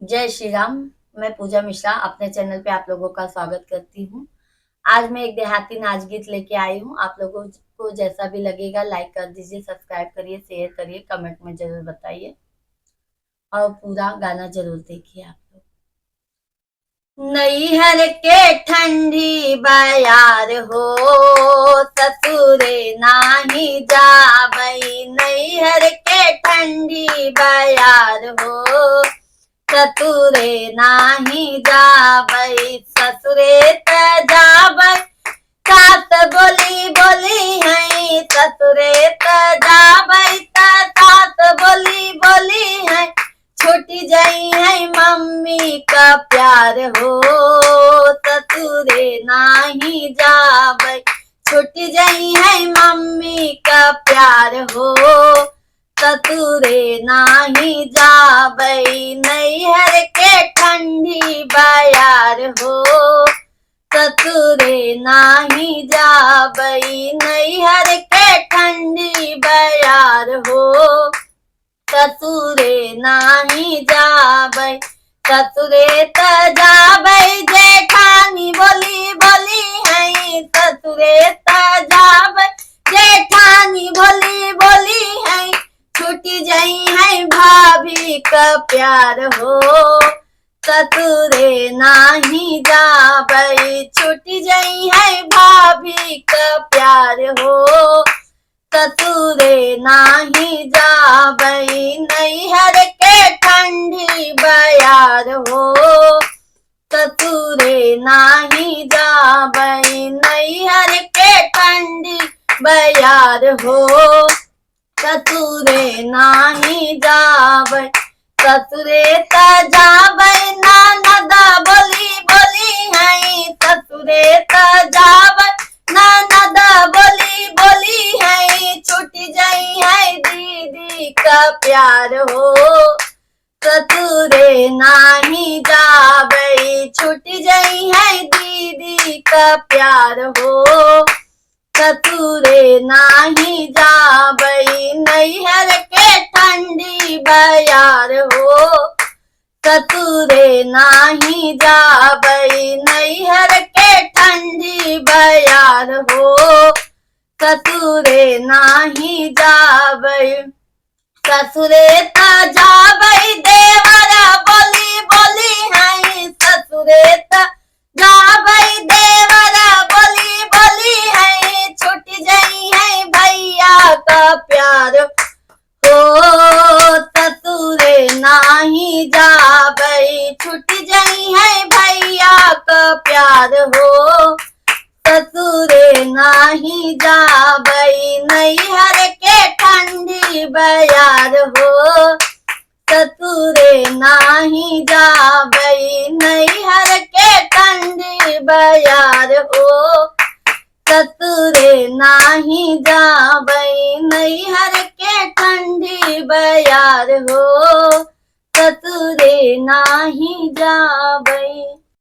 जय श्री राम। मैं पूजा मिश्रा अपने चैनल पे आप लोगों का स्वागत करती हूँ। आज मैं एक देहाती नाच गीत लेके आई हूँ। आप लोगों को जैसा भी लगेगा लाइक कर दीजिए, सब्सक्राइब करिए, शेयर करिए, कमेंट में जरूर बताइए और पूरा गाना जरूर देखिए आप लोग। नैहर के ठंडी बयार हो, ससुरे नाही जाबई। नैहर के ठंडी बयार हो, ससुरे नाही जाबई। ससुरे त जाबई, सास बोली बोली है। ससुरे त जाबई त सास बोली बोली है। छूटी जाई है मम्मी का प्यार हो, ससुरे नाही जाबई। छूटी जाई है मम्मी का प्यार हो, ससुरे नाही जाबई। नैहर के ठंडी बयार हो, ससुरे नाही जाबई। नैहर के ठंडी बयार हो, ससुरे नाही जाबई। ससुरे त जाबई, जेठानी बोली बोली है। ससुरे त जाबई, जेठानी बोली बोली है। छूटी जाई है भाभी का प्यार हो, ससुरे नाही जाबई। छूटी जाई है भाभी का प्यार हो, ससुरे नाही जाबई। नैहर के ठंडी बयार हो, ससुरे नाही जाबई। नैहर के ठंडी बयार हो, ससुरे नाही जाबई। ससुरे त जाबई, ननद बोली बोली है। ससुरे त जाबई, ननद बोली बोली है। छूटी जाई है दीदी का प्यार हो, ससुरे नाही जाबई। छूटी जाई है दीदी का प्यार हो, ससुरे नाही जाबई। नैहर के ठंडी बयार हो, ससुरे नाही जाबई। नैहर के ठंडी बयार हो, ससुरे नाही जाबई। ससुरे त जाबई, देवरा बोली बोली है। ससुरे त जाबई, देवरा बोली बोली है। छूट जाई है भैया का प्यार हो, ससुरे नाही जाबई। छूट जाई है भैया का प्यार हो, ससुरे नाही जाबई। नैहर के ठंडी बयार हो, ससुरे नाही जाबई। नैहर के ठंडी बयार हो, ससुरे नाही जाबई। नैहर के ठंडी बयार हो, ससुरे नाही जाबई।